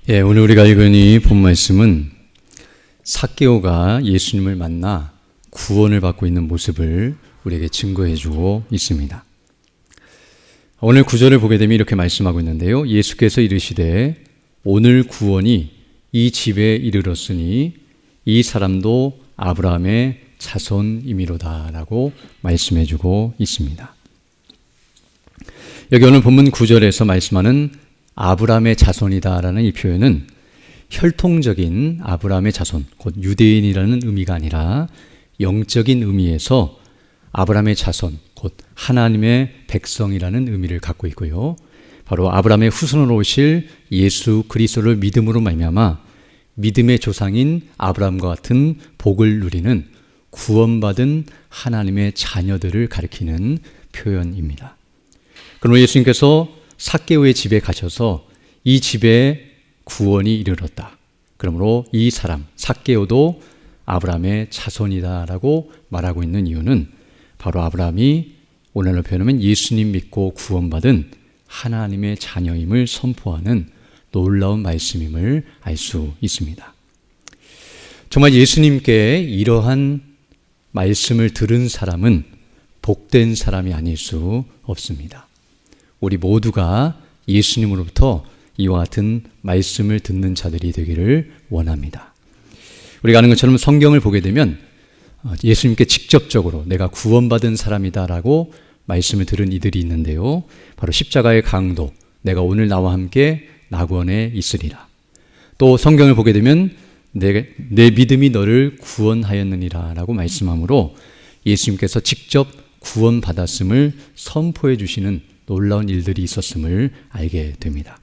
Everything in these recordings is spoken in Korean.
오늘 우리가 읽은 이 본 말씀은 삭개오가 예수님을 만나 구원을 받고 있는 모습을 우리에게 증거해주고 있습니다. 오늘 구절을 보게 되면 이렇게 말씀하고 있는데요. 예수께서 이르시되 오늘 구원이 이 집에 이르렀으니 이 사람도 아브라함의 자손이미로다 라고 말씀해주고 있습니다. 여기 오늘 본문 9절에서 말씀하는 아브라함의 자손이다라는 이 표현은 혈통적인 아브라함의 자손, 곧 유대인이라는 의미가 아니라 영적인 의미에서 아브라함의 자손, 곧 하나님의 백성이라는 의미를 갖고 있고요. 바로 아브라함의 후손으로 오실 예수 그리스도를 믿음으로 말미암아 믿음의 조상인 아브라함과 같은 복을 누리는 구원받은 하나님의 자녀들을 가리키는 표현입니다. 그러므로 예수님께서 삭개오의 집에 가셔서 이 집에 구원이 이르렀다. 그러므로 이 사람 삭개오도 아브라함의 자손이다라고 말하고 있는 이유는 바로 아브라함이 오늘날 표현하면 예수님 믿고 구원받은 하나님의 자녀임을 선포하는 놀라운 말씀임을 알 수 있습니다. 정말 예수님께 이러한 말씀을 들은 사람은 복된 사람이 아닐 수 없습니다. 우리 모두가 예수님으로부터 이와 같은 말씀을 듣는 자들이 되기를 원합니다. 우리가 아는 것처럼 성경을 보게 되면 예수님께 직접적으로 내가 구원받은 사람이다라고 말씀을 들은 이들이 있는데요. 바로 십자가의 강도, 내가 오늘 나와 함께 낙원에 있으리라. 또 성경을 보게 되면 내 믿음이 너를 구원하였느니라 라고 말씀하므로 예수님께서 직접 구원받았음을 선포해 주시는 놀라운 일들이 있었음을 알게 됩니다.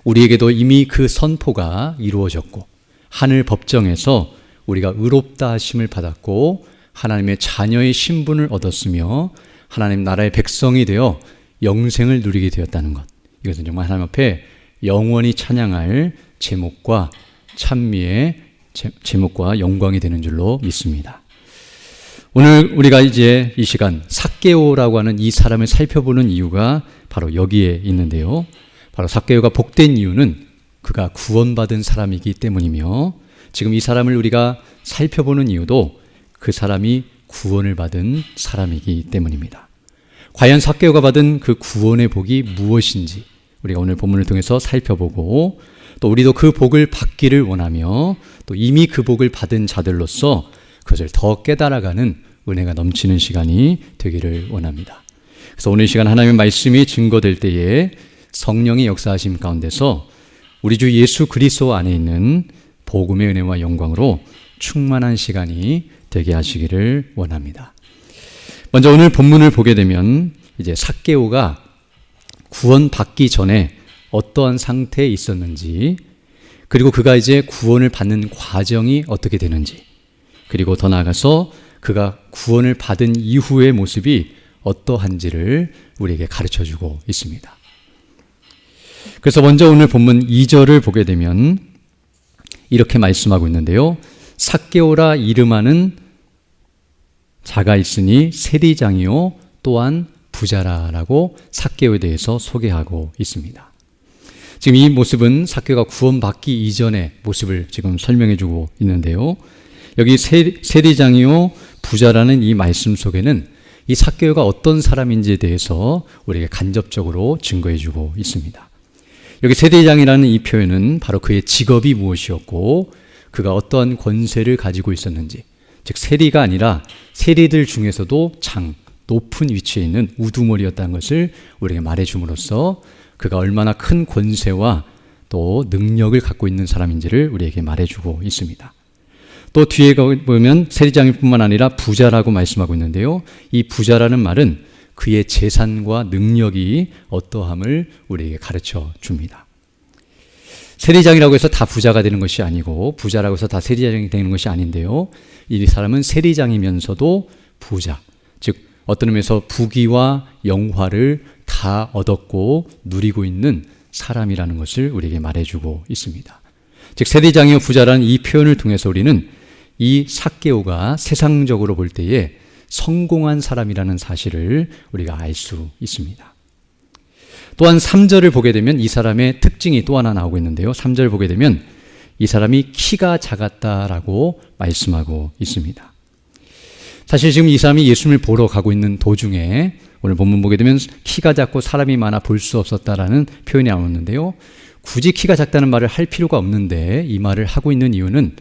우리에게도 이미 그 선포가 이루어졌고 하늘 법정에서 우리가 의롭다 하심을 받았고 하나님의 자녀의 신분을 얻었으며 하나님 나라의 백성이 되어 영생을 누리게 되었다는 것, 이것은 정말 하나님 앞에 영원히 찬양할 제목과 찬미의 제목과 영광이 되는 줄로 믿습니다. 오늘 우리가 이제 이 시간 삭개오라고 하는 이 사람을 살펴보는 이유가 바로 여기에 있는데요. 바로 삭개오가 복된 이유는 그가 구원받은 사람이기 때문이며, 지금 이 사람을 우리가 살펴보는 이유도 그 사람이 구원을 받은 사람이기 때문입니다. 과연 삭개오가 받은 그 구원의 복이 무엇인지 우리가 오늘 본문을 통해서 살펴보고, 또 우리도 그 복을 받기를 원하며 또 이미 그 복을 받은 자들로서 그것을 더 깨달아가는 은혜가 넘치는 시간이 되기를 원합니다. 그래서 오늘 이 시간 하나님의 말씀이 증거될 때에 성령의 역사하심 가운데서 우리 주 예수 그리스도 안에 있는 복음의 은혜와 영광으로 충만한 시간이 되게 하시기를 원합니다. 먼저 오늘 본문을 보게 되면 이제 삭개오가 구원받기 전에 어떠한 상태에 있었는지, 그리고 그가 이제 구원을 받는 과정이 어떻게 되는지, 그리고 더 나아가서 그가 구원을 받은 이후의 모습이 어떠한지를 우리에게 가르쳐주고 있습니다. 그래서 먼저 오늘 본문 2절을 보게 되면 이렇게 말씀하고 있는데요. 삭개오라 이름하는 자가 있으니 세리장이요 또한 부자라라고 삭개오에 대해서 소개하고 있습니다. 지금 이 모습은 삭개오가 구원받기 이전의 모습을 지금 설명해주고 있는데요. 여기 세리장이요 부자라는 이 말씀 속에는 이 삭개오가 어떤 사람인지에 대해서 우리에게 간접적으로 증거해주고 있습니다. 여기 세리장이라는 이 표현은 바로 그의 직업이 무엇이었고 그가 어떠한 권세를 가지고 있었는지, 즉 세리가 아니라 세리들 중에서도 높은 위치에 있는 우두머리였다는 것을 우리에게 말해줌으로써 그가 얼마나 큰 권세와 또 능력을 갖고 있는 사람인지를 우리에게 말해주고 있습니다. 또 뒤에 보면 세리장일 뿐만 아니라 부자라고 말씀하고 있는데요. 이 부자라는 말은 그의 재산과 능력이 어떠함을 우리에게 가르쳐 줍니다. 세리장이라고 해서 다 부자가 되는 것이 아니고 부자라고 해서 다 세리장이 되는 것이 아닌데요. 이 사람은 세리장이면서도 부자, 즉 어떤 의미에서 부귀와 영화를 다 얻었고 누리고 있는 사람이라는 것을 우리에게 말해주고 있습니다. 즉 세리장이요 부자라는 이 표현을 통해서 우리는 이 삭개오가 세상적으로 볼 때에 성공한 사람이라는 사실을 우리가 알 수 있습니다. 또한 3절을 보게 되면 이 사람의 특징이 또 하나 나오고 있는데요. 3절 보게 되면 이 사람이 키가 작았다라고 말씀하고 있습니다. 사실 지금 이 사람이 예수님을 보러 가고 있는 도중에 오늘 본문 보게 되면 키가 작고 사람이 많아 볼 수 없었다라는 표현이 나오는데요. 굳이 키가 작다는 말을 할 필요가 없는데 이 말을 하고 있는 이유는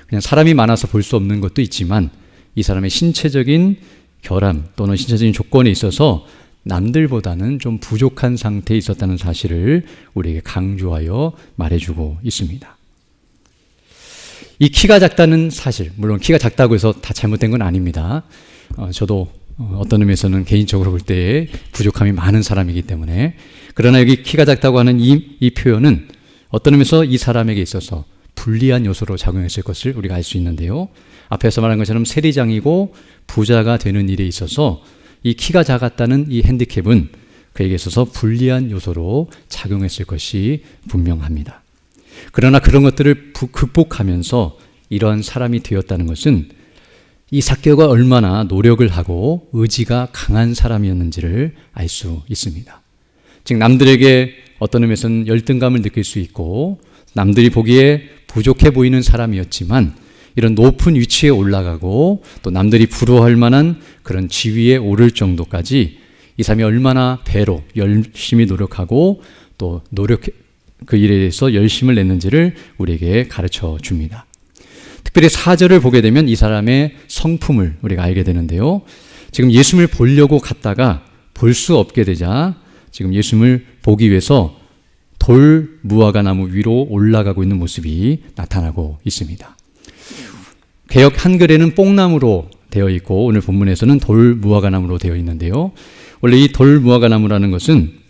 그냥 사람이 많아서 볼 수 없는 것도 있지만 이 사람의 신체적인 결함 또는 신체적인 조건에 있어서 남들보다는 좀 부족한 상태에 있었다는 사실을 우리에게 강조하여 말해주고 있습니다. 이 키가 작다는 사실, 물론 키가 작다고 해서 다 잘못된 건 아닙니다. 저도 어떤 의미에서는 개인적으로 볼 때 부족함이 많은 사람이기 때문에, 그러나 여기 키가 작다고 하는 이 표현은 어떤 의미에서 이 사람에게 있어서 불리한 요소로 작용했을 것을 우리가 알 수 있는데요. 앞에서 말한 것처럼 세리장이고 부자가 되는 일에 있어서 이 키가 작았다는 이 핸디캡은 그에게 있어서 불리한 요소로 작용했을 것이 분명합니다. 그러나 그런 것들을 극복하면서 이러한 사람이 되었다는 것은 이 삭개오가 얼마나 노력을 하고 의지가 강한 사람이었는지를 알 수 있습니다. 즉 남들에게 어떤 의미에서는 열등감을 느낄 수 있고 남들이 보기에 부족해 보이는 사람이었지만 이런 높은 위치에 올라가고 또 남들이 부러워할 만한 그런 지위에 오를 정도까지 이 사람이 얼마나 배로 열심히 노력하고 또 그 일에 대해서 열심을 냈는지를 우리에게 가르쳐 줍니다. 특별히 4절을 보게 되면 이 사람의 성품을 우리가 알게 되는데요. 지금 예수님을 보려고 갔다가 볼 수 없게 되자 지금 예수님을 보기 위해서 돌 무화과 나무 위로 올라가고 있는 모습이 나타나고 있습니다. 개역 한글에는 뽕나무로 되어 있고 오늘 본문에서는 돌 무화과 나무로 되어 있는데요. 원래 이 돌 무화과 나무라는 것은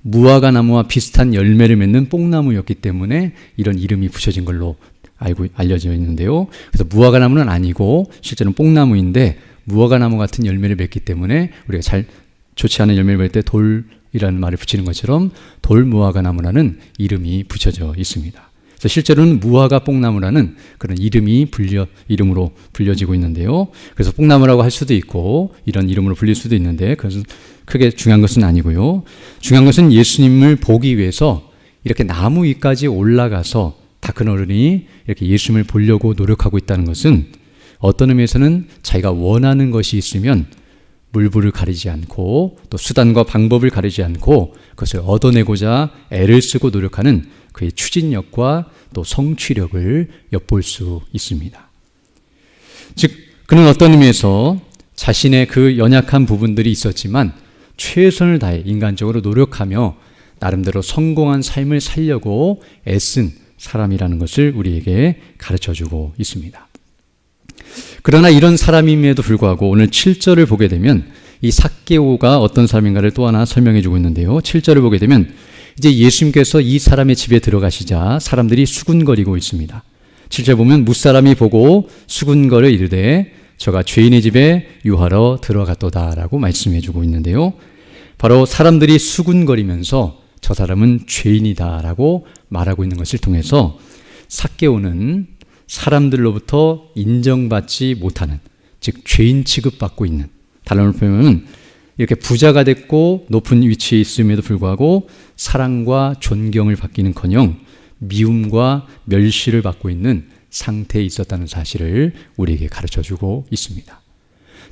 무화과 나무와 비슷한 열매를 맺는 뽕나무였기 때문에 이런 이름이 붙여진 걸로 알려져 있는데요. 그래서 무화과 나무는 아니고 실제로는 뽕나무인데 무화과 나무 같은 열매를 맺기 때문에 우리가 잘 좋지 않은 열매를 맺을 때 돌이라는 말을 붙이는 것처럼 돌 무화과 나무라는 이름이 붙여져 있습니다. 그래서 실제로는 무화과 뽕나무라는 그런 이름으로 불려지고 있는데요. 그래서 뽕나무라고 할 수도 있고 이런 이름으로 불릴 수도 있는데 그것은 크게 중요한 것은 아니고요. 중요한 것은 예수님을 보기 위해서 이렇게 나무 위까지 올라가서 다 큰 어른이 이렇게 예수님을 보려고 노력하고 있다는 것은 어떤 의미에서는 자기가 원하는 것이 있으면 물불을 가리지 않고 또 수단과 방법을 가리지 않고 그것을 얻어내고자 애를 쓰고 노력하는 그의 추진력과 또 성취력을 엿볼 수 있습니다. 즉 그는 어떤 의미에서 자신의 그 연약한 부분들이 있었지만 최선을 다해 인간적으로 노력하며 나름대로 성공한 삶을 살려고 애쓴 사람이라는 것을 우리에게 가르쳐주고 있습니다. 그러나 이런 사람임에도 불구하고 오늘 7절을 보게 되면 이 삭개오가 어떤 사람인가를 또 하나 설명해 주고 있는데요. 7절을 보게 되면 이제 예수님께서 이 사람의 집에 들어가시자 사람들이 수군거리고 있습니다. 7절 보면 무사람이 보고 수군거려 이르되 저가 죄인의 집에 유하러 들어갔도다라고 말씀해 주고 있는데요. 바로 사람들이 수군거리면서 저 사람은 죄인이다라고 말하고 있는 것을 통해서 삭개오는 사람들로부터 인정받지 못하는, 즉 죄인 취급받고 있는, 다른 말로 표현하면 이렇게 부자가 됐고 높은 위치에 있음에도 불구하고 사랑과 존경을 받기는커녕 미움과 멸시를 받고 있는 상태에 있었다는 사실을 우리에게 가르쳐주고 있습니다.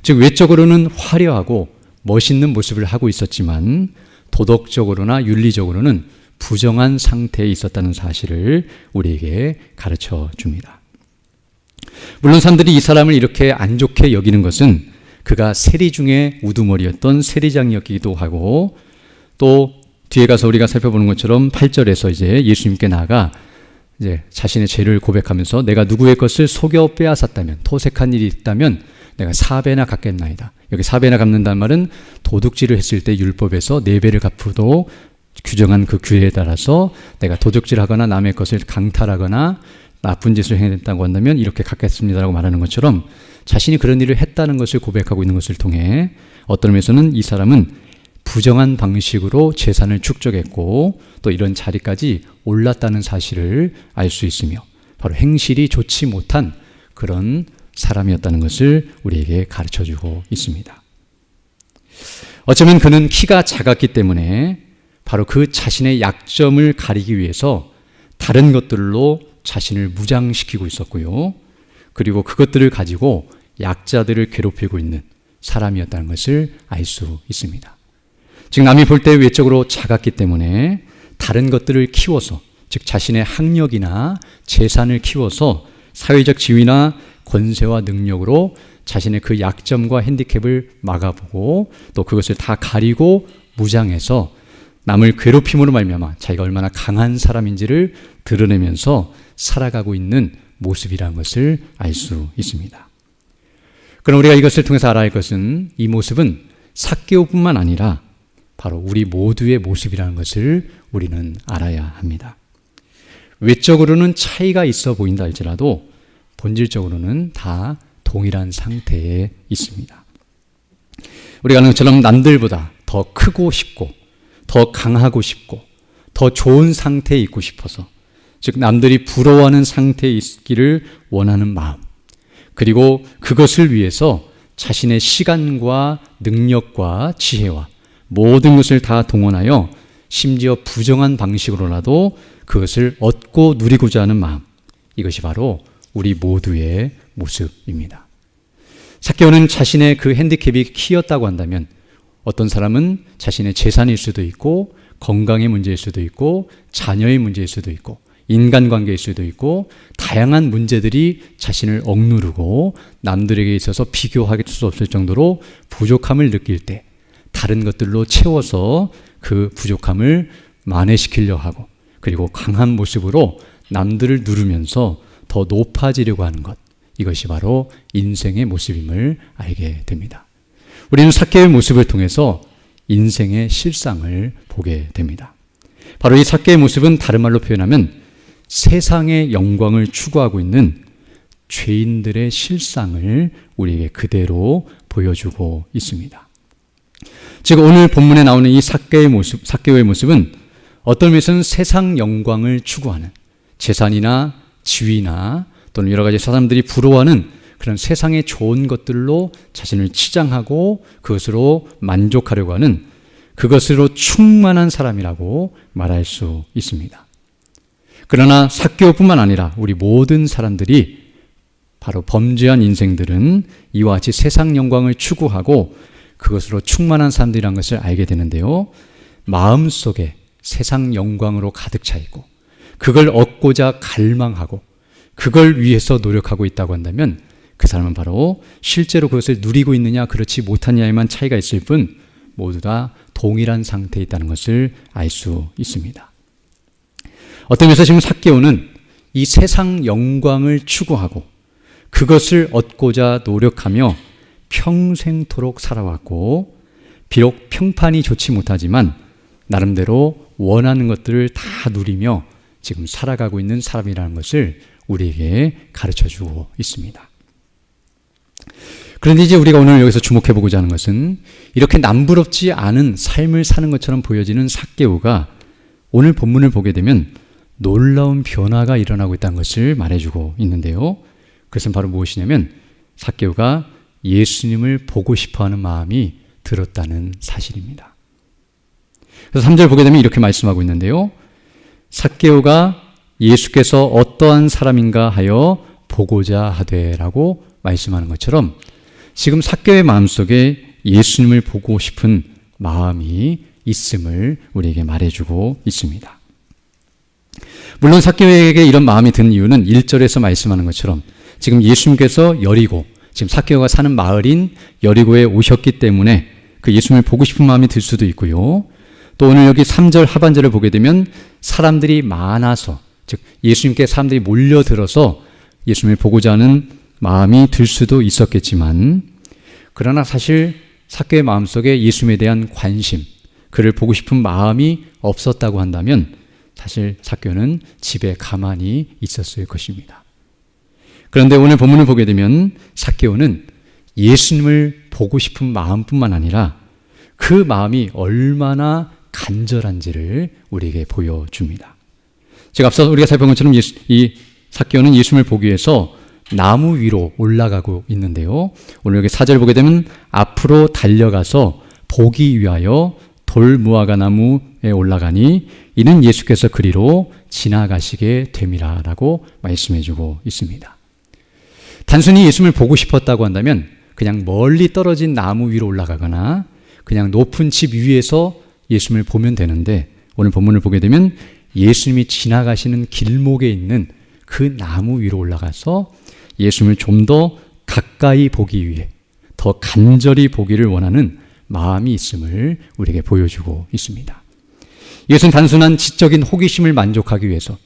즉 외적으로는 화려하고 멋있는 모습을 하고 있었지만 도덕적으로나 윤리적으로는 부정한 상태에 있었다는 사실을 우리에게 가르쳐 줍니다. 물론 사람들이 이 사람을 이렇게 안 좋게 여기는 것은 그가 세리 중에 우두머리였던 세리장이었기도 하고 또 뒤에 가서 우리가 살펴보는 것처럼 8절에서 이제 예수님께 나아가 이제 자신의 죄를 고백하면서 내가 누구의 것을 속여 빼앗았다면 토색한 일이 있다면 내가 4배나 갚겠나이다. 여기 4배나 갚는다는 말은 도둑질을 했을 때 율법에서 4배를 갚도록 규정한 그 규례에 따라서 내가 도둑질하거나 남의 것을 강탈하거나 나쁜 짓을 행했다고 한다면 이렇게 갚겠습니다라고 말하는 것처럼 자신이 그런 일을 했다는 것을 고백하고 있는 것을 통해 어떤 의미에서는 이 사람은 부정한 방식으로 재산을 축적했고 또 이런 자리까지 올랐다는 사실을 알 수 있으며 바로 행실이 좋지 못한 그런 사람이었다는 것을 우리에게 가르쳐주고 있습니다. 어쩌면 그는 키가 작았기 때문에 바로 그 자신의 약점을 가리기 위해서 다른 것들로 자신을 무장시키고 있었고요. 그리고 그것들을 가지고 약자들을 괴롭히고 있는 사람이었다는 것을 알 수 있습니다. 즉 남이 볼 때 외적으로 작았기 때문에 다른 것들을 키워서, 즉 자신의 학력이나 재산을 키워서 사회적 지위나 권세와 능력으로 자신의 그 약점과 핸디캡을 막아보고 또 그것을 다 가리고 무장해서 남을 괴롭힘으로 말미암아 자기가 얼마나 강한 사람인지를 드러내면서 살아가고 있는 모습이라는 것을 알 수 있습니다. 그럼 우리가 이것을 통해서 알아야 할 것은 이 모습은 삭개오뿐만 아니라 바로 우리 모두의 모습이라는 것을 우리는 알아야 합니다. 외적으로는 차이가 있어 보인다 할지라도 본질적으로는 다 동일한 상태에 있습니다. 우리가 아는 것처럼 남들보다 더 크고 싶고 더 강하고 싶고 더 좋은 상태에 있고 싶어서, 즉 남들이 부러워하는 상태에 있기를 원하는 마음, 그리고 그것을 위해서 자신의 시간과 능력과 지혜와 모든 것을 다 동원하여 심지어 부정한 방식으로라도 그것을 얻고 누리고자 하는 마음, 이것이 바로 우리 모두의 모습입니다. 삭개오는 자신의 그 핸디캡이 키였다고 한다면 어떤 사람은 자신의 재산일 수도 있고 건강의 문제일 수도 있고 자녀의 문제일 수도 있고 인간관계일 수도 있고 다양한 문제들이 자신을 억누르고 남들에게 있어서 비교할 수 없을 정도로 부족함을 느낄 때 다른 것들로 채워서 그 부족함을 만회시키려고 하고, 그리고 강한 모습으로 남들을 누르면서 더 높아지려고 하는 것, 이것이 바로 인생의 모습임을 알게 됩니다. 우리는 삭개오의 모습을 통해서 인생의 실상을 보게 됩니다. 바로 이 삭개오의 모습은 다른 말로 표현하면 세상의 영광을 추구하고 있는 죄인들의 실상을 우리에게 그대로 보여주고 있습니다. 즉 오늘 본문에 나오는 이 삭개오의 모습은 어떤 면에서는 세상 영광을 추구하는, 재산이나 지위나 또는 여러 가지 사람들이 부러워하는 그런 세상의 좋은 것들로 자신을 치장하고 그것으로 만족하려고 하는, 그것으로 충만한 사람이라고 말할 수 있습니다. 그러나 삭개오뿐만 아니라 우리 모든 사람들이, 바로 범죄한 인생들은 이와 같이 세상 영광을 추구하고 그것으로 충만한 사람들이라는 것을 알게 되는데요, 마음속에 세상 영광으로 가득 차 있고 그걸 얻고자 갈망하고 그걸 위해서 노력하고 있다고 한다면 그 사람은 바로 실제로 그것을 누리고 있느냐 그렇지 못하느냐에만 차이가 있을 뿐 모두 다 동일한 상태에 있다는 것을 알 수 있습니다. 어떤 면에서 지금 삭개오는 이 세상 영광을 추구하고 그것을 얻고자 노력하며 평생토록 살아왔고, 비록 평판이 좋지 못하지만 나름대로 원하는 것들을 다 누리며 지금 살아가고 있는 사람이라는 것을 우리에게 가르쳐주고 있습니다. 그런데 이제 우리가 오늘 여기서 주목해보고자 하는 것은 이렇게 남부럽지 않은 삶을 사는 것처럼 보여지는 삭개오가 오늘 본문을 보게 되면 놀라운 변화가 일어나고 있다는 것을 말해주고 있는데요. 그것은 바로 무엇이냐면 삭개오가 예수님을 보고 싶어하는 마음이 들었다는 사실입니다. 그래서 3절 보게 되면 이렇게 말씀하고 있는데요, 삭개오가 예수께서 어떠한 사람인가 하여 보고자 하되라고 말씀하는 것처럼 지금 삭개오의 마음속에 예수님을 보고 싶은 마음이 있음을 우리에게 말해주고 있습니다. 물론 삭개오에게 이런 마음이 든 이유는 1절에서 말씀하는 것처럼 지금 예수님께서 여리고, 지금 삭개오가 사는 마을인 여리고에 오셨기 때문에 그 예수님을 보고 싶은 마음이 들 수도 있고요, 또 오늘 여기 3절 하반절을 보게 되면 사람들이 많아서, 즉 예수님께 사람들이 몰려들어서 예수님을 보고자 하는 마음이 들 수도 있었겠지만, 그러나 사실 삭개오의 마음속에 예수님에 대한 관심, 그를 보고 싶은 마음이 없었다고 한다면 사실 삭개오는 집에 가만히 있었을 것입니다. 그런데 오늘 본문을 보게 되면 삭개오는 예수님을 보고 싶은 마음뿐만 아니라 그 마음이 얼마나 간절한지를 우리에게 보여줍니다. 제가 앞서 우리가 살펴본 것처럼 이 삭개오는 예수님을 보기 위해서 나무 위로 올라가고 있는데요, 오늘 여기 4절 보게 되면 앞으로 달려가서 보기 위하여 돌무화과 나무에 올라가니 이는 예수께서 그리로 지나가시게 됨이라 라고 말씀해 주고 있습니다. 단순히 예수님을 보고 싶었다고 한다면 그냥 멀리 떨어진 나무 위로 올라가거나 그냥 높은 집 위에서 예수님을 보면 되는데, 오늘 본문을 보게 되면 예수님이 지나가시는 길목에 있는 그 나무 위로 올라가서 예수님을 좀 더 가까이 보기 위해, 더 간절히 보기를 원하는 마음이 있음을 우리에게 보여주고 있습니다. 이것은 단순한 지적인 호기심을 만족하기 위해서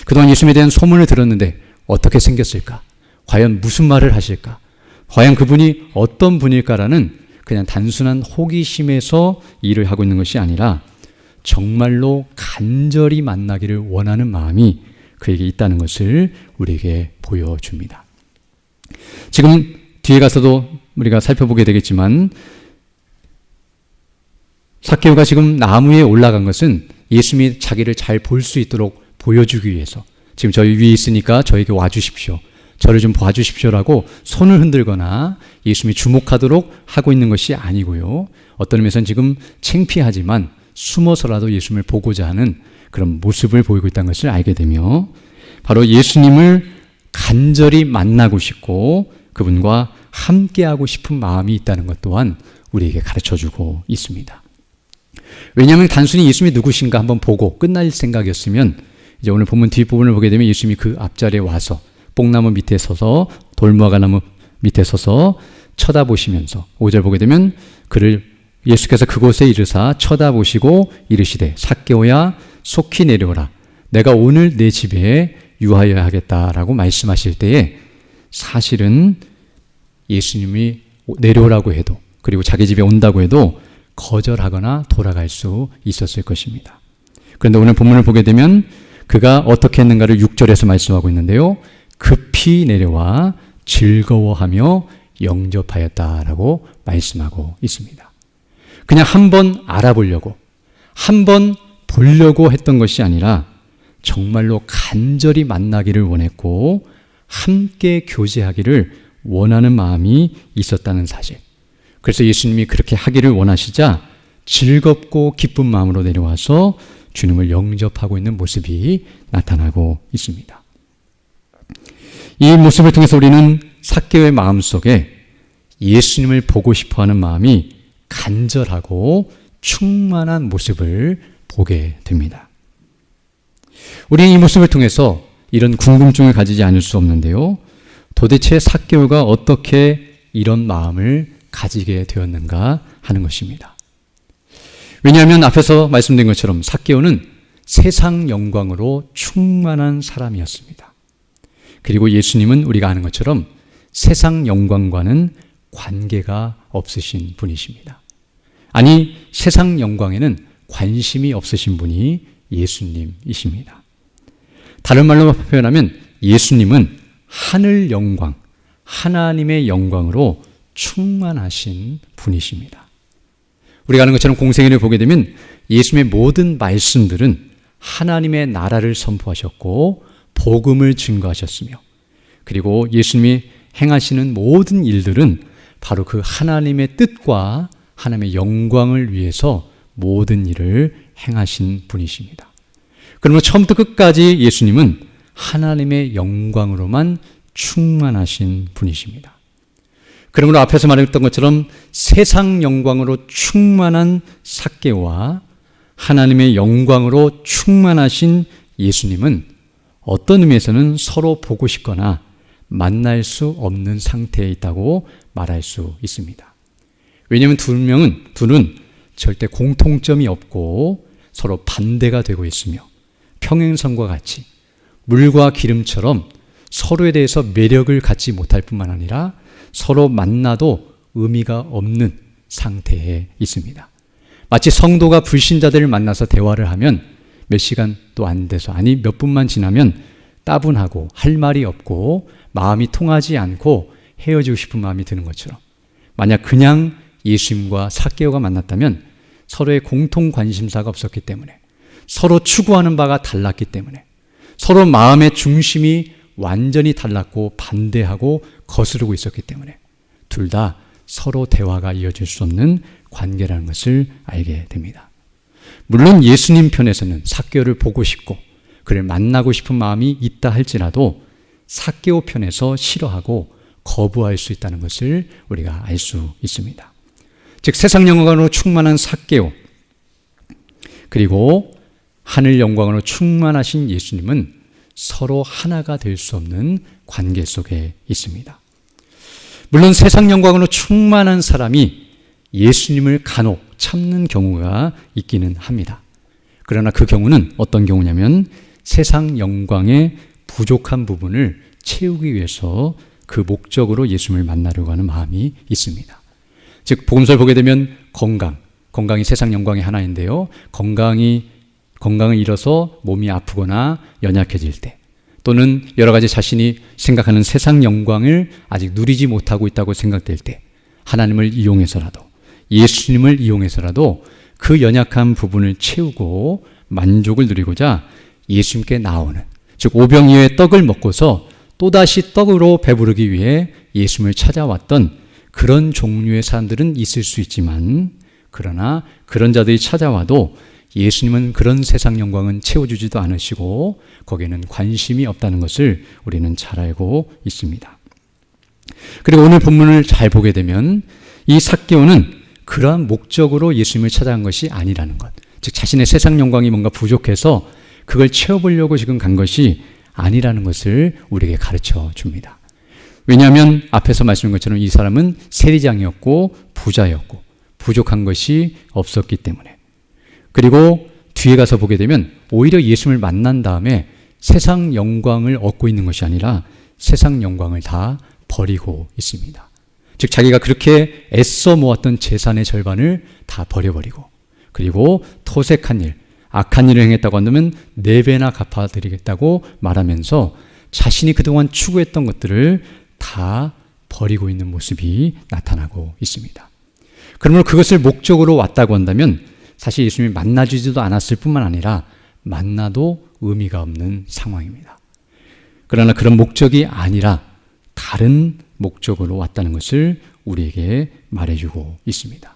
그동안 예수님에 대한 소문을 들었는데 어떻게 생겼을까? 과연 무슨 말을 하실까? 과연 그분이 어떤 분일까라는 그냥 단순한 호기심에서 일을 하고 있는 것이 아니라 정말로 간절히 만나기를 원하는 마음이 그에게 있다는 것을 우리에게 보여줍니다. 지금 뒤에 가서도 우리가 살펴보게 되겠지만 삭개오가 지금 나무에 올라간 것은 예수님이 자기를 잘 볼 수 있도록 보여주기 위해서, 지금 저희 위에 있으니까 저에게 와주십시오, 저를 좀 봐주십시오라고 손을 흔들거나 예수님이 주목하도록 하고 있는 것이 아니고요, 어떤 의미에서는 지금 창피하지만 숨어서라도 예수님을 보고자 하는 그런 모습을 보이고 있다는 것을 알게 되며, 바로 예수님을 간절히 만나고 싶고 그분과 함께하고 싶은 마음이 있다는 것 또한 우리에게 가르쳐주고 있습니다. 왜냐하면 단순히 예수님이 누구신가 한번 보고 끝날 생각이었으면 이제 오늘 본문 뒷부분을 보게 되면 예수님이 그 앞자리에 와서 뽕나무 밑에 서서, 돌무화과나무 밑에 서서 쳐다보시면서 5절 보게 되면 예수께서 그곳에 이르사 쳐다보시고 이르시되 삭개오야 속히 내려오라, 내가 오늘 내 집에 유하여야 하겠다라고 말씀하실 때에 사실은 예수님이 내려오라고 해도, 그리고 자기 집에 온다고 해도 거절하거나 돌아갈 수 있었을 것입니다. 그런데 오늘 본문을 보게 되면 그가 어떻게 했는가를 6절에서 말씀하고 있는데요, 급히 내려와 즐거워하며 영접하였다라고 말씀하고 있습니다. 그냥 한번 알아보려고, 한번 보려고 했던 것이 아니라 정말로 간절히 만나기를 원했고 함께 교제하기를 원하는 마음이 있었다는 사실. 그래서 예수님이 그렇게 하기를 원하시자 즐겁고 기쁜 마음으로 내려와서 주님을 영접하고 있는 모습이 나타나고 있습니다. 이 모습을 통해서 우리는 삭개오의 마음속에 예수님을 보고 싶어하는 마음이 간절하고 충만한 모습을 보게 됩니다. 우리는 이 모습을 통해서 이런 궁금증을 가지지 않을 수 없는데요, 도대체 삭개오가 어떻게 이런 마음을 가지게 되었는가 하는 것입니다. 왜냐하면 앞에서 말씀드린 것처럼 삭개오는 세상 영광으로 충만한 사람이었습니다. 그리고 예수님은 우리가 아는 것처럼 세상 영광과는 관계가 없으신 분이십니다. 아니, 세상 영광에는 관심이 없으신 분이 예수님이십니다. 다른 말로 표현하면 예수님은 하늘 영광, 하나님의 영광으로 충만하신 분이십니다. 우리가 아는 것처럼 공생애를 보게 되면 예수님의 모든 말씀들은 하나님의 나라를 선포하셨고 복음을 증거하셨으며, 그리고 예수님이 행하시는 모든 일들은 바로 그 하나님의 뜻과 하나님의 영광을 위해서 모든 일을 행하신 분이십니다. 그러면 처음부터 끝까지 예수님은 하나님의 영광으로만 충만하신 분이십니다. 그러므로 앞에서 말했던 것처럼 세상 영광으로 충만한 삭개오와 하나님의 영광으로 충만하신 예수님은 어떤 의미에서는 서로 보고 싶거나 만날 수 없는 상태에 있다고 말할 수 있습니다. 왜냐하면 둘은 절대 공통점이 없고 서로 반대가 되고 있으며 평행선과 같이 물과 기름처럼 서로에 대해서 매력을 갖지 못할 뿐만 아니라 서로 만나도 의미가 없는 상태에 있습니다. 마치 성도가 불신자들을 만나서 대화를 하면 몇 시간도 안 돼서, 아니 몇 분만 지나면 따분하고 할 말이 없고 마음이 통하지 않고 헤어지고 싶은 마음이 드는 것처럼, 만약 그냥 예수님과 삭개오가 만났다면 서로의 공통 관심사가 없었기 때문에, 서로 추구하는 바가 달랐기 때문에, 서로 마음의 중심이 완전히 달랐고 반대하고 거스르고 있었기 때문에 둘 다 서로 대화가 이어질 수 없는 관계라는 것을 알게 됩니다. 물론 예수님 편에서는 삭개오를 보고 싶고 그를 만나고 싶은 마음이 있다 할지라도 삭개오 편에서 싫어하고 거부할 수 있다는 것을 우리가 알 수 있습니다. 즉 세상 영광으로 충만한 삭개오, 그리고 하늘 영광으로 충만하신 예수님은 서로 하나가 될 수 없는 관계 속에 있습니다. 물론 세상 영광으로 충만한 사람이 예수님을 간혹 참는 경우가 있기는 합니다. 그러나 그 경우는 어떤 경우냐면 세상 영광의 부족한 부분을 채우기 위해서 그 목적으로 예수님을 만나려고 하는 마음이 있습니다. 즉 복음서를 보게 되면 건강이 세상 영광의 하나인데요. 건강을 잃어서 몸이 아프거나 연약해질 때, 또는 여러 가지 자신이 생각하는 세상 영광을 아직 누리지 못하고 있다고 생각될 때, 하나님을 이용해서라도, 예수님을 이용해서라도 그 연약한 부분을 채우고 만족을 누리고자 예수님께 나오는, 즉 오병이어의 떡을 먹고서 또다시 떡으로 배부르기 위해 예수님을 찾아왔던 그런 종류의 사람들은 있을 수 있지만, 그러나 그런 자들이 찾아와도 예수님은 그런 세상 영광은 채워주지도 않으시고 거기에는 관심이 없다는 것을 우리는 잘 알고 있습니다. 그리고 오늘 본문을 잘 보게 되면 이 삭개오는 그러한 목적으로 예수님을 찾아간 것이 아니라는 것, 즉 자신의 세상 영광이 뭔가 부족해서 그걸 채워보려고 지금 간 것이 아니라는 것을 우리에게 가르쳐 줍니다. 왜냐하면 앞에서 말씀한 것처럼 이 사람은 세리장이었고 부자였고 부족한 것이 없었기 때문에, 그리고 뒤에 가서 보게 되면 오히려 예수님을 만난 다음에 세상 영광을 얻고 있는 것이 아니라 세상 영광을 다 버리고 있습니다. 즉 자기가 그렇게 애써 모았던 재산의 절반을 다 버려버리고, 그리고 토색한 일, 악한 일을 행했다고 한다면 4배나 갚아드리겠다고 말하면서 자신이 그동안 추구했던 것들을 다 버리고 있는 모습이 나타나고 있습니다. 그러므로 그것을 목적으로 왔다고 한다면 사실 예수님이 만나주지도 않았을 뿐만 아니라 만나도 의미가 없는 상황입니다. 그러나 그런 목적이 아니라 다른 목적으로 왔다는 것을 우리에게 말해주고 있습니다.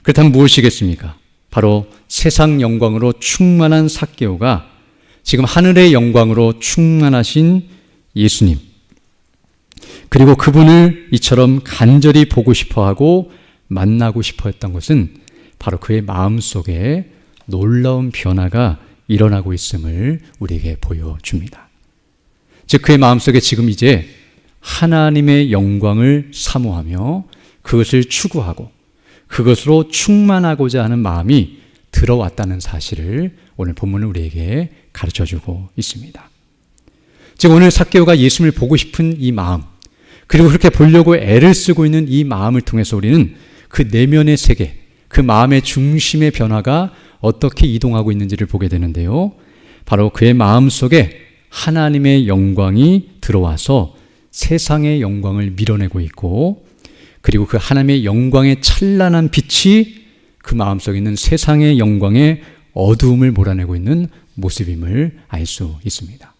그렇다면 무엇이겠습니까? 바로 세상 영광으로 충만한 삭개오가 지금 하늘의 영광으로 충만하신 예수님, 그리고 그분을 이처럼 간절히 보고 싶어하고 만나고 싶어 했던 것은 바로 그의 마음속에 놀라운 변화가 일어나고 있음을 우리에게 보여줍니다. 즉 그의 마음속에 지금 이제 하나님의 영광을 사모하며 그것을 추구하고 그것으로 충만하고자 하는 마음이 들어왔다는 사실을 오늘 본문은 우리에게 가르쳐주고 있습니다. 즉 오늘 삭개오가 예수님을 보고 싶은 이 마음, 그리고 그렇게 보려고 애를 쓰고 있는 이 마음을 통해서 우리는 그 내면의 세계, 그 마음의 중심의 변화가 어떻게 이동하고 있는지를 보게 되는데요. 바로 그의 마음속에 하나님의 영광이 들어와서 세상의 영광을 밀어내고 있고, 그리고 그 하나님의 영광의 찬란한 빛이 그 마음속에 있는 세상의 영광의 어두움을 몰아내고 있는 모습임을 알 수 있습니다.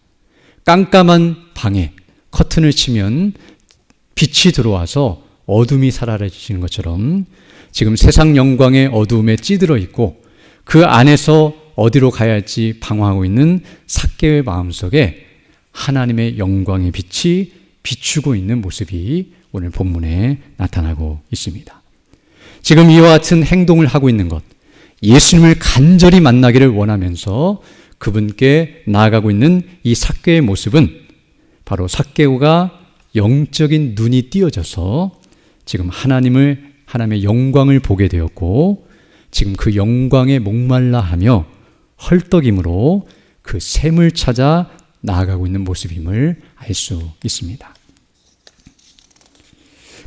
깜깜한 방에 커튼을 치면 빛이 들어와서 어둠이 사라지는 것처럼 지금 세상 영광의 어두움에 찌들어 있고 그 안에서 어디로 가야 할지 방황하고 있는 삭개오의 마음속에 하나님의 영광의 빛이 비추고 있는 모습이 오늘 본문에 나타나고 있습니다. 지금 이와 같은 행동을 하고 있는 것, 예수님을 간절히 만나기를 원하면서 그분께 나아가고 있는 이 삭개오의 모습은 바로 삭개오가 영적인 눈이 띄어져서 지금 하나님의 영광을 보게 되었고, 지금 그 영광에 목말라 하며 헐떡임으로 그 샘을 찾아 나아가고 있는 모습임을 알 수 있습니다.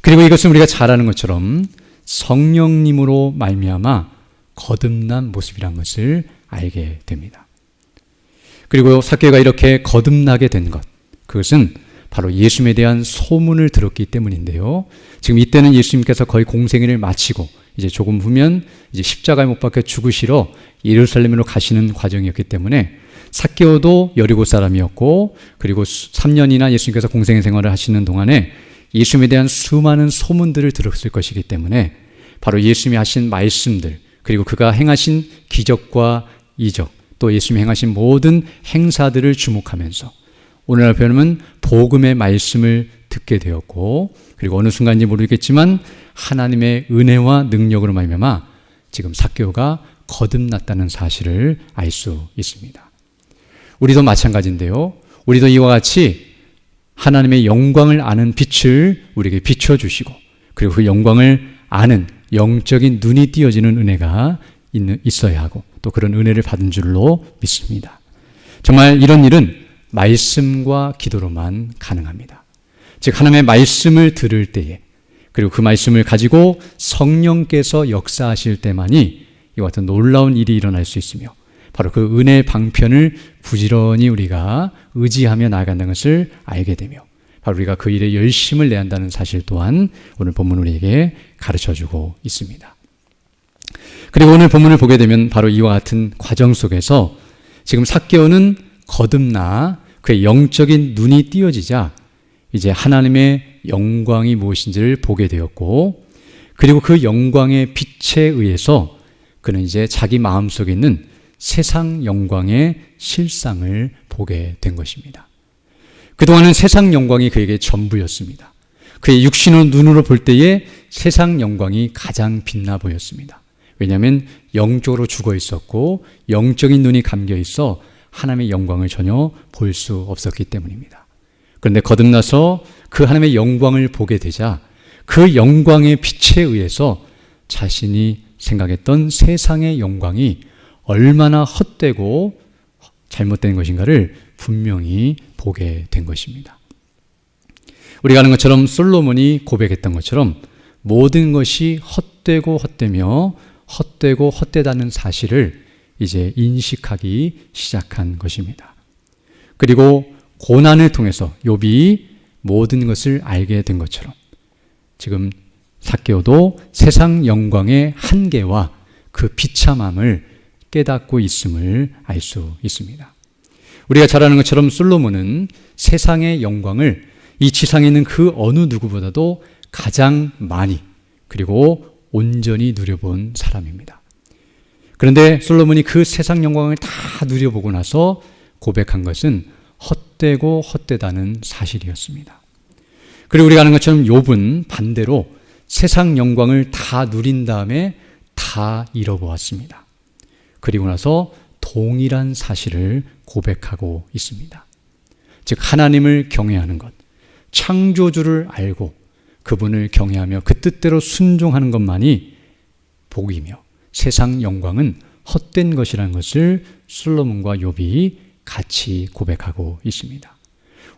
그리고 이것은 우리가 잘 아는 것처럼 성령님으로 말미암아 거듭난 모습이란 것을 알게 됩니다. 그리고 삭개오가 이렇게 거듭나게 된 것, 그것은 바로 예수님에 대한 소문을 들었기 때문인데요. 지금 이때는 예수님께서 거의 공생애를 마치고 이제 조금 후면 이제 십자가에 못 박혀 죽으시러 예루살렘으로 가시는 과정이었기 때문에 삭개오도 여리고 사람이었고, 그리고 3년이나 예수님께서 공생애 생활을 하시는 동안에 예수님에 대한 수많은 소문들을 들었을 것이기 때문에 바로 예수님이 하신 말씀들, 그리고 그가 행하신 기적과 이적, 또 예수님이 행하신 모든 행사들을 주목하면서 오늘날 배우면 복음의 말씀을 듣게 되었고, 그리고 어느 순간인지 모르겠지만 하나님의 은혜와 능력으로 말미암아 지금 삭개오가 거듭났다는 사실을 알 수 있습니다. 우리도 마찬가지인데요. 우리도 이와 같이 하나님의 영광을 아는 빛을 우리에게 비춰주시고, 그리고 그 영광을 아는 영적인 눈이 띄어지는 은혜가 있어야 하고, 또 그런 은혜를 받은 줄로 믿습니다. 정말 이런 일은 말씀과 기도로만 가능합니다. 즉 하나님의 말씀을 들을 때에, 그리고 그 말씀을 가지고 성령께서 역사하실 때만이 이와 같은 놀라운 일이 일어날 수 있으며, 바로 그 은혜의 방편을 부지런히 우리가 의지하며 나아간다는 것을 알게 되며, 바로 우리가 그 일에 열심을 내야 한다는 사실 또한 오늘 본문 우리에게 가르쳐주고 있습니다. 그리고 오늘 본문을 보게 되면 바로 이와 같은 과정 속에서 지금 삭개오는 거듭나 그의 영적인 눈이 띄어지자 이제 하나님의 영광이 무엇인지를 보게 되었고, 그리고 그 영광의 빛에 의해서 그는 이제 자기 마음속에 있는 세상 영광의 실상을 보게 된 것입니다. 그동안은 세상 영광이 그에게 전부였습니다. 그의 육신의 눈으로 볼 때에 세상 영광이 가장 빛나 보였습니다. 왜냐하면 영적으로 죽어 있었고 영적인 눈이 감겨 있어 하나님의 영광을 전혀 볼 수 없었기 때문입니다. 그런데 거듭나서 그 하나님의 영광을 보게 되자 그 영광의 빛에 의해서 자신이 생각했던 세상의 영광이 얼마나 헛되고 잘못된 것인가를 분명히 보게 된 것입니다. 우리가 아는 것처럼 솔로몬이 고백했던 것처럼 모든 것이 헛되고 헛되며 헛되고 헛되다는 사실을 이제 인식하기 시작한 것입니다. 그리고 고난을 통해서 욥이 모든 것을 알게 된 것처럼 지금 삭개오도 세상 영광의 한계와 그 비참함을 깨닫고 있음을 알 수 있습니다. 우리가 잘 아는 것처럼 솔로몬은 세상의 영광을 이 지상에 있는 그 어느 누구보다도 가장 많이 그리고 온전히 누려본 사람입니다. 그런데 솔로몬이 그 세상 영광을 다 누려보고 나서 고백한 것은 헛되고 헛되다는 사실이었습니다. 그리고 우리가 아는 것처럼 욥은 반대로 세상 영광을 다 누린 다음에 다 잃어보았습니다. 그리고 나서 동일한 사실을 고백하고 있습니다. 즉 하나님을 경외하는 것, 창조주를 알고 그분을 경외하며 그 뜻대로 순종하는 것만이 복이며 세상 영광은 헛된 것이라는 것을 솔로몬과 욥이 같이 고백하고 있습니다.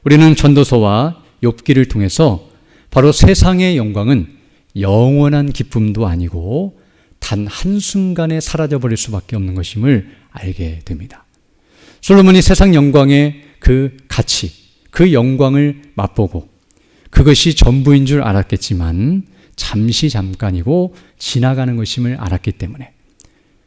우리는 전도서와 욥기를 통해서 바로 세상의 영광은 영원한 기쁨도 아니고 단 한순간에 사라져버릴 수밖에 없는 것임을 알게 됩니다. 솔로몬이 세상 영광의 그 가치, 그 영광을 맛보고 그것이 전부인 줄 알았겠지만 잠깐이고 지나가는 것임을 알았기 때문에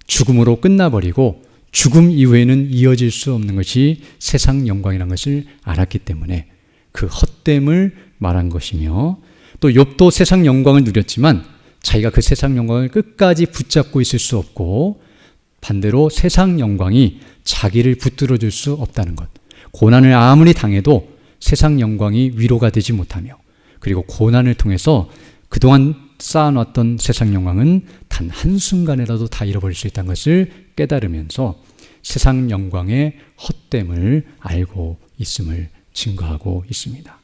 죽음으로 끝나버리고 죽음 이후에는 이어질 수 없는 것이 세상 영광이라는 것을 알았기 때문에 그 헛됨을 말한 것이며, 또 욥도 세상 영광을 누렸지만 자기가 그 세상 영광을 끝까지 붙잡고 있을 수 없고 반대로 세상 영광이 자기를 붙들어 줄 수 없다는 것, 고난을 아무리 당해도 세상 영광이 위로가 되지 못하며, 그리고 고난을 통해서 그동안 쌓아놨던 세상 영광은 단 한순간에라도 다 잃어버릴 수 있다는 것을 깨달으면서 세상 영광의 헛됨을 알고 있음을 증거하고 있습니다.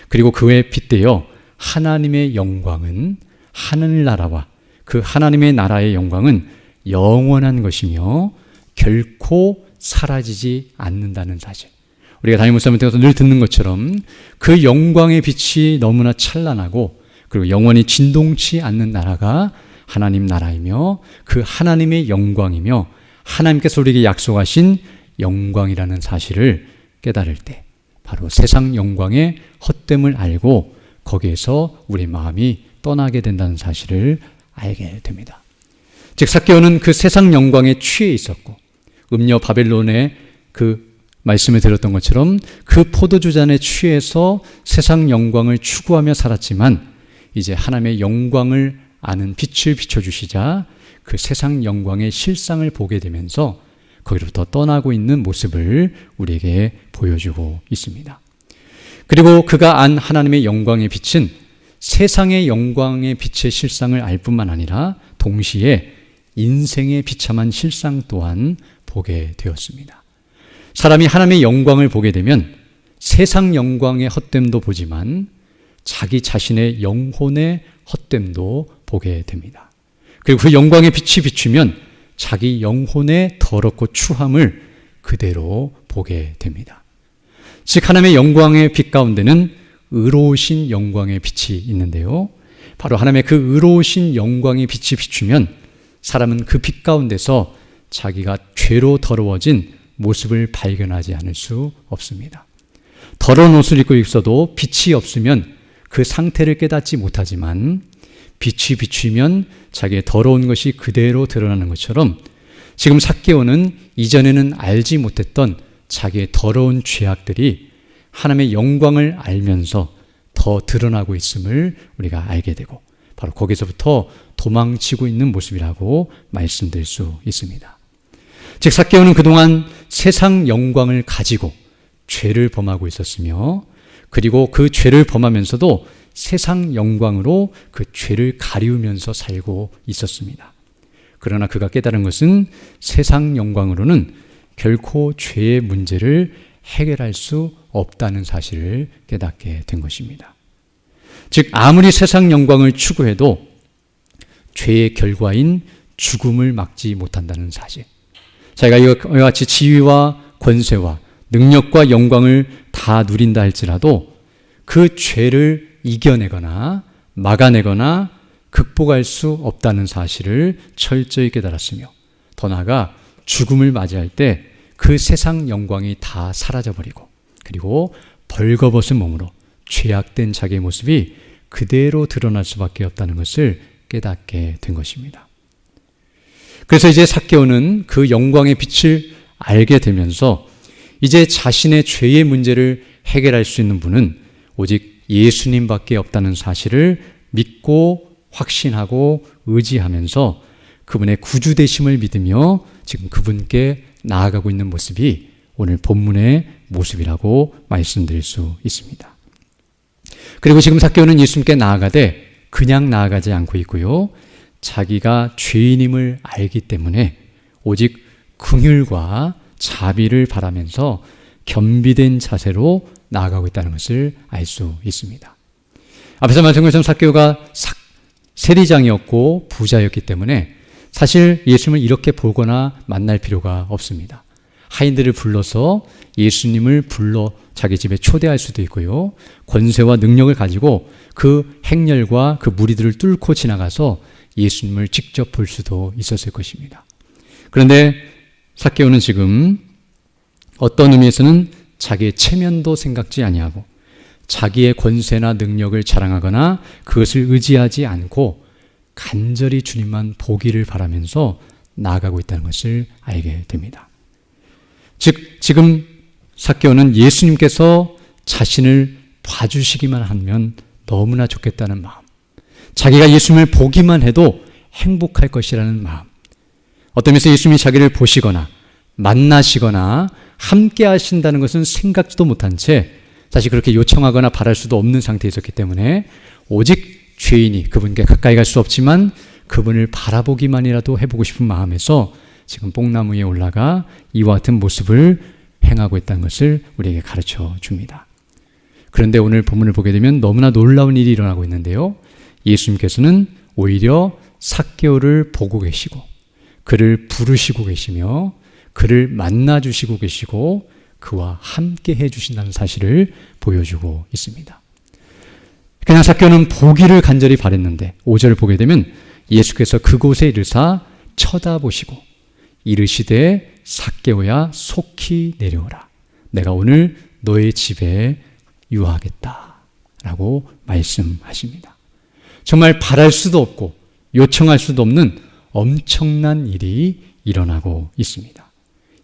그리고 그에 빗대어 하나님의 영광은, 하늘나라와 그 하나님의 나라의 영광은 영원한 것이며 결코 사라지지 않는다는 사실, 우리가 담임 목사님한테서 늘 듣는 것처럼 그 영광의 빛이 너무나 찬란하고 그리고 영원히 진동치 않는 나라가 하나님 나라이며 그 하나님의 영광이며 하나님께서 우리에게 약속하신 영광이라는 사실을 깨달을 때 바로 세상 영광의 헛됨을 알고 거기에서 우리 마음이 떠나게 된다는 사실을 알게 됩니다. 즉 삭개오는 그 세상 영광에 취해 있었고 음녀 바벨론의 그 말씀을 들었던 것처럼 그 포도주 잔에 취해서 세상 영광을 추구하며 살았지만 이제 하나님의 영광을 아는 빛을 비춰주시자 그 세상 영광의 실상을 보게 되면서 거기로부터 떠나고 있는 모습을 우리에게 보여주고 있습니다. 그리고 그가 안 하나님의 영광의 빛은 세상의 영광의 빛의 실상을 알 뿐만 아니라 동시에 인생의 비참한 실상 또한 보게 되었습니다. 사람이 하나님의 영광을 보게 되면 세상 영광의 헛됨도 보지만 자기 자신의 영혼의 헛됨도 보게 됩니다. 그리고 그 영광의 빛이 비추면 자기 영혼의 더럽고 추함을 그대로 보게 됩니다. 즉 하나님의 영광의 빛 가운데는 의로우신 영광의 빛이 있는데요. 바로 하나님의 그 의로우신 영광의 빛이 비추면 사람은 그 빛 가운데서 자기가 죄로 더러워진 모습을 발견하지 않을 수 없습니다. 더러운 옷을 입고 있어도 빛이 없으면 그 상태를 깨닫지 못하지만 빛이 비추면 자기의 더러운 것이 그대로 드러나는 것처럼 지금 삭개오는 이전에는 알지 못했던 자기의 더러운 죄악들이 하나님의 영광을 알면서 더 드러나고 있음을 우리가 알게 되고 바로 거기서부터 도망치고 있는 모습이라고 말씀드릴 수 있습니다. 즉 삭개오는 그동안 세상 영광을 가지고 죄를 범하고 있었으며 그리고 그 죄를 범하면서도 세상 영광으로 그 죄를 가리우면서 살고 있었습니다. 그러나 그가 깨달은 것은 세상 영광으로는 결코 죄의 문제를 해결할 수 없다는 사실을 깨닫게 된 것입니다. 즉 아무리 세상 영광을 추구해도 죄의 결과인 죽음을 막지 못한다는 사실. 자기가 이와 같이 지위와 권세와 능력과 영광을 다 누린다 할지라도 그 죄를 이겨내거나 막아내거나 극복할 수 없다는 사실을 철저히 깨달았으며 더 나아가 죽음을 맞이할 때 그 세상 영광이 다 사라져버리고 그리고 벌거벗은 몸으로 죄악된 자기의 모습이 그대로 드러날 수밖에 없다는 것을 깨닫게 된 것입니다. 그래서 이제 삭개오는 그 영광의 빛을 알게 되면서 이제 자신의 죄의 문제를 해결할 수 있는 분은 오직 예수님밖에 없다는 사실을 믿고 확신하고 의지하면서 그분의 구주되심을 믿으며 지금 그분께 나아가고 있는 모습이 오늘 본문의 모습이라고 말씀드릴 수 있습니다. 그리고 지금 삭개오는 예수님께 나아가되 그냥 나아가지 않고 있고요. 자기가 죄인임을 알기 때문에 오직 긍휼과 자비를 바라면서 겸비된 자세로 나아가고 있다는 것을 알 수 있습니다. 앞에서 말씀드린 것처럼 삭개오가 세리장이었고 부자였기 때문에 사실 예수님을 이렇게 보거나 만날 필요가 없습니다. 하인들을 불러서 예수님을 불러 자기 집에 초대할 수도 있고요. 권세와 능력을 가지고 그 행렬과 그 무리들을 뚫고 지나가서 예수님을 직접 볼 수도 있었을 것입니다. 그런데 삭개오는 지금 어떤 의미에서는 자기의 체면도 생각지 아니하고 자기의 권세나 능력을 자랑하거나 그것을 의지하지 않고 간절히 주님만 보기를 바라면서 나아가고 있다는 것을 알게 됩니다. 즉 지금 삭개오는 예수님께서 자신을 봐주시기만 하면 너무나 좋겠다는 마음, 자기가 예수님을 보기만 해도 행복할 것이라는 마음, 어떤 면에서 예수님이 자기를 보시거나 만나시거나 함께 하신다는 것은 생각지도 못한 채 사실 그렇게 요청하거나 바랄 수도 없는 상태에 있었기 때문에 오직 죄인이 그분께 가까이 갈 수 없지만 그분을 바라보기만이라도 해보고 싶은 마음에서 지금 뽕나무 위에 올라가 이와 같은 모습을 행하고 있다는 것을 우리에게 가르쳐 줍니다. 그런데 오늘 본문을 보게 되면 너무나 놀라운 일이 일어나고 있는데요. 예수님께서는 오히려 삭개오를 보고 계시고 그를 부르시고 계시며 그를 만나주시고 계시고 그와 함께 해주신다는 사실을 보여주고 있습니다. 그냥 삭개오는 보기를 간절히 바랬는데 5절을 보게 되면 예수께서 그곳에 이르사 쳐다보시고 이르시되 삭개오야 속히 내려오라. 내가 오늘 너의 집에 유하겠다 라고 말씀하십니다. 정말 바랄 수도 없고 요청할 수도 없는 엄청난 일이 일어나고 있습니다.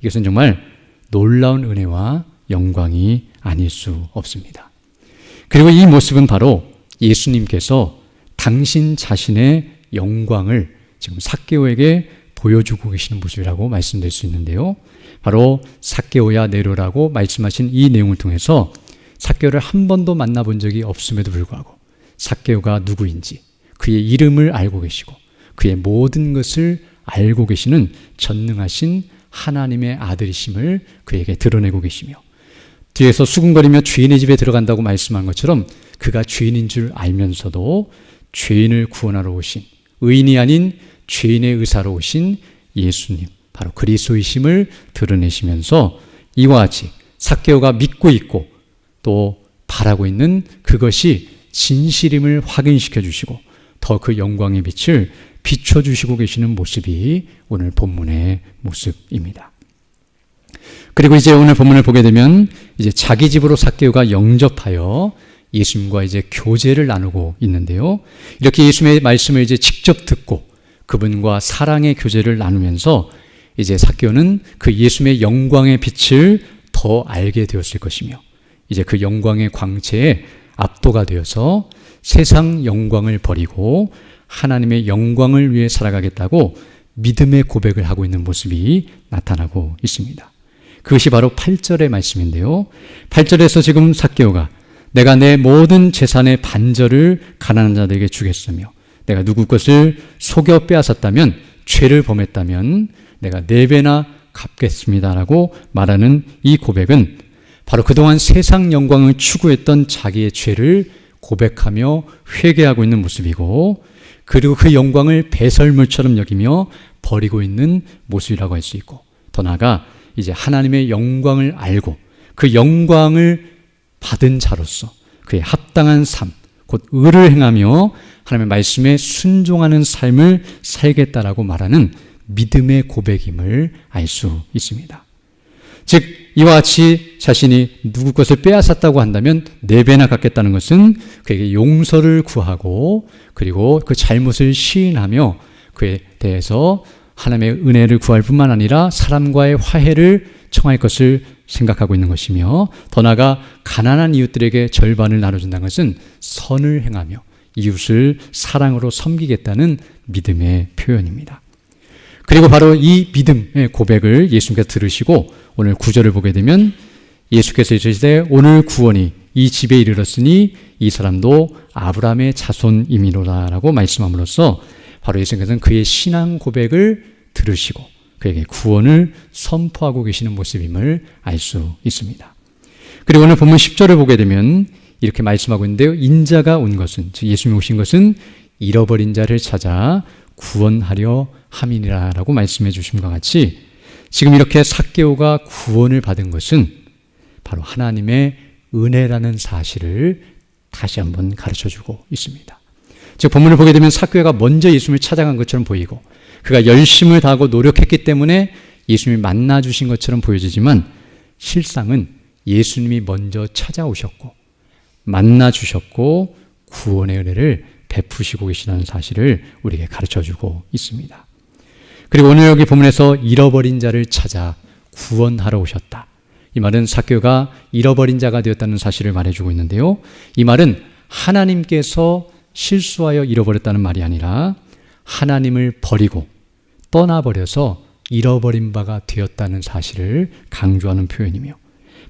이것은 정말 놀라운 은혜와 영광이 아닐 수 없습니다. 그리고 이 모습은 바로 예수님께서 당신 자신의 영광을 지금 삭개오에게 보여주고 계시는 모습이라고 말씀드릴 수 있는데요. 바로 삭개오야 내려라고 말씀하신 이 내용을 통해서 삭개오를 한 번도 만나본 적이 없음에도 불구하고 삭개오가 누구인지 그의 이름을 알고 계시고 그의 모든 것을 알고 계시는 전능하신 하나님의 아들이심을 그에게 드러내고 계시며, 뒤에서 수군거리며 죄인의 집에 들어간다고 말씀한 것처럼 그가 죄인인 줄 알면서도 죄인을 구원하러 오신, 의인이 아닌 죄인의 의사로 오신 예수님, 바로 그리스도이심을 드러내시면서 이와 같이 삭개오가 믿고 있고 또 바라고 있는 그것이 진실임을 확인시켜 주시고 더 그 영광의 빛을 비춰주시고 계시는 모습이 오늘 본문의 모습입니다. 그리고 이제 오늘 본문을 보게 되면 이제 자기 집으로 삭개오가 영접하여 예수님과 이제 교제를 나누고 있는데요. 이렇게 예수님의 말씀을 이제 직접 듣고 그분과 사랑의 교제를 나누면서 이제 삭개오는 그 예수님의 영광의 빛을 더 알게 되었을 것이며, 이제 그 영광의 광채에 압도가 되어서 세상 영광을 버리고 하나님의 영광을 위해 살아가겠다고 믿음의 고백을 하고 있는 모습이 나타나고 있습니다. 그것이 바로 8절의 말씀인데요. 8절에서 지금 삭개오가 내가 내 모든 재산의 반절을 가난한 자들에게 주겠으며 내가 누구 것을 속여 빼앗았다면, 죄를 범했다면 내가 4배나 갚겠습니다라고 말하는 이 고백은 바로 그동안 세상 영광을 추구했던 자기의 죄를 고백하며 회개하고 있는 모습이고, 그리고 그 영광을 배설물처럼 여기며 버리고 있는 모습이라고 할 수 있고, 더 나아가 이제 하나님의 영광을 알고 그 영광을 받은 자로서 그의 합당한 삶, 곧 의를 행하며 하나님의 말씀에 순종하는 삶을 살겠다라고 말하는 믿음의 고백임을 알 수 있습니다. 즉 이와 같이 자신이 누구 것을 빼앗았다고 한다면 4배나 갚겠다는 것은 그에게 용서를 구하고 그리고 그 잘못을 시인하며 그에 대해서 하나님의 은혜를 구할 뿐만 아니라 사람과의 화해를 청할 것을 생각하고 있는 것이며, 더 나아가 가난한 이웃들에게 절반을 나눠준다는 것은 선을 행하며 이웃을 사랑으로 섬기겠다는 믿음의 표현입니다. 그리고 바로 이 믿음의 고백을 예수님께서 들으시고 오늘 9절을 보게 되면 예수께서 이르시되 오늘 구원이 이 집에 이르렀으니 이 사람도 아브라함의 자손이미로다 라고 말씀함으로써 바로 예수님께서는 그의 신앙 고백을 들으시고 그에게 구원을 선포하고 계시는 모습임을 알 수 있습니다. 그리고 오늘 본문 10절을 보게 되면 이렇게 말씀하고 있는데요. 인자가 온 것은, 즉 예수님이 오신 것은 잃어버린 자를 찾아 구원하려 함이니라 라고 말씀해 주심과 같이 지금 이렇게 삭개오가 구원을 받은 것은 바로 하나님의 은혜라는 사실을 다시 한번 가르쳐주고 있습니다. 즉 본문을 보게 되면 삭개오가 먼저 예수님을 찾아간 것처럼 보이고 그가 열심을 다하고 노력했기 때문에 예수님이 만나주신 것처럼 보여지지만 실상은 예수님이 먼저 찾아오셨고 만나주셨고 구원의 은혜를 베푸시고 계시다는 사실을 우리에게 가르쳐주고 있습니다. 그리고 오늘 여기 본문에서 잃어버린 자를 찾아 구원하러 오셨다. 이 말은 삭개오가 잃어버린 자가 되었다는 사실을 말해주고 있는데요. 이 말은 하나님께서 실수하여 잃어버렸다는 말이 아니라 하나님을 버리고 떠나버려서 잃어버린 바가 되었다는 사실을 강조하는 표현이며,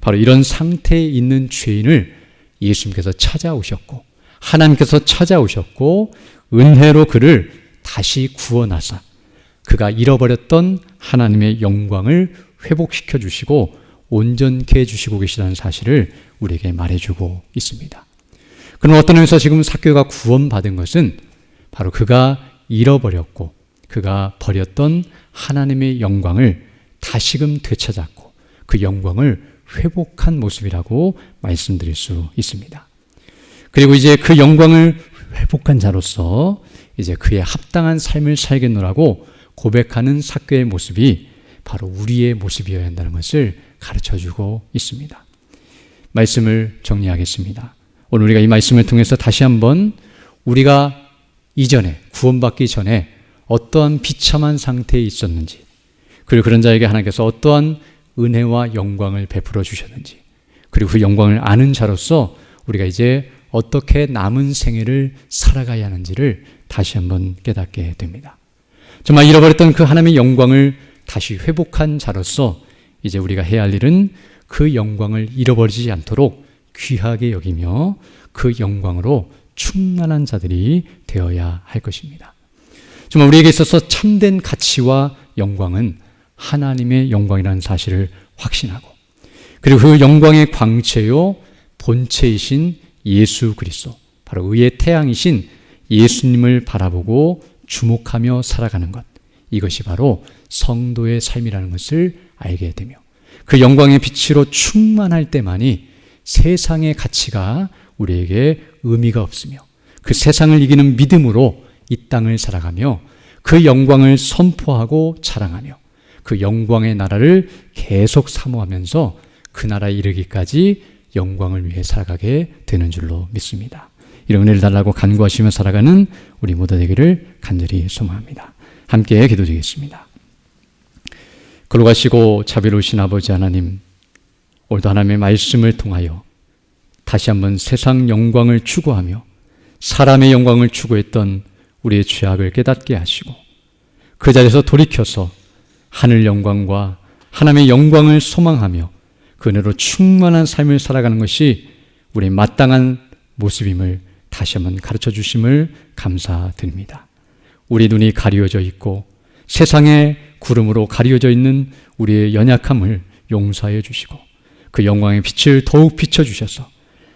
바로 이런 상태에 있는 죄인을 예수님께서 찾아오셨고 하나님께서 찾아오셨고 은혜로 그를 다시 구원하사 그가 잃어버렸던 하나님의 영광을 회복시켜 주시고 온전케 해주시고 계시다는 사실을 우리에게 말해주고 있습니다. 그럼 어떤 의미에서 지금 삭개오가 구원받은 것은 바로 그가 잃어버렸고 그가 버렸던 하나님의 영광을 다시금 되찾았고 그 영광을 회복한 모습이라고 말씀드릴 수 있습니다. 그리고 이제 그 영광을 회복한 자로서 이제 그의 합당한 삶을 살겠노라고 고백하는 삭개오의 모습이 바로 우리의 모습이어야 한다는 것을 가르쳐주고 있습니다. 말씀을 정리하겠습니다. 오늘 우리가 이 말씀을 통해서 다시 한번 우리가 이전에 구원받기 전에 어떠한 비참한 상태에 있었는지, 그리고 그런 자에게 하나님께서 어떠한 은혜와 영광을 베풀어 주셨는지, 그리고 그 영광을 아는 자로서 우리가 이제 어떻게 남은 생애를 살아가야 하는지를 다시 한번 깨닫게 됩니다. 정말 잃어버렸던 그 하나님의 영광을 다시 회복한 자로서 이제 우리가 해야 할 일은 그 영광을 잃어버리지 않도록 귀하게 여기며 그 영광으로 충만한 자들이 되어야 할 것입니다. 정말 우리에게 있어서 참된 가치와 영광은 하나님의 영광이라는 사실을 확신하고, 그리고 그 영광의 광채요 본체이신 예수 그리스도, 바로 의의 태양이신 예수님을 바라보고 주목하며 살아가는 것, 이것이 바로 성도의 삶이라는 것을 알게 되며, 그 영광의 빛으로 충만할 때만이 세상의 가치가 우리에게 의미가 없으며, 그 세상을 이기는 믿음으로 이 땅을 살아가며 그 영광을 선포하고 자랑하며 그 영광의 나라를 계속 사모하면서 그 나라에 이르기까지 영광을 위해 살아가게 되는 줄로 믿습니다. 이런 은혜를 달라고 간구하시며 살아가는 우리 모두 되기를 간절히 소망합니다. 함께 기도드리겠습니다. 걸어가시고 자비로우신 아버지 하나님, 오늘도 하나님의 말씀을 통하여 다시 한번 세상 영광을 추구하며 사람의 영광을 추구했던 우리의 죄악을 깨닫게 하시고 그 자리에서 돌이켜서 하늘 영광과 하나님의 영광을 소망하며 그 은혜로 충만한 삶을 살아가는 것이 우리의 마땅한 모습임을 다시 한번 가르쳐 주심을 감사드립니다. 우리 눈이 가리워져 있고 세상의 구름으로 가리워져 있는 우리의 연약함을 용서해 주시고 그 영광의 빛을 더욱 비춰주셔서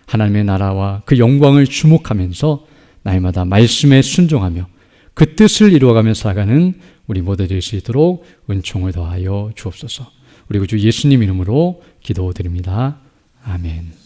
하나님의 나라와 그 영광을 주목하면서 날마다 말씀에 순종하며 그 뜻을 이루어가며 살아가는 우리 모두 될 수 있도록 은총을 더하여 주옵소서. 우리 구주 예수님 이름으로 기도드립니다. 아멘.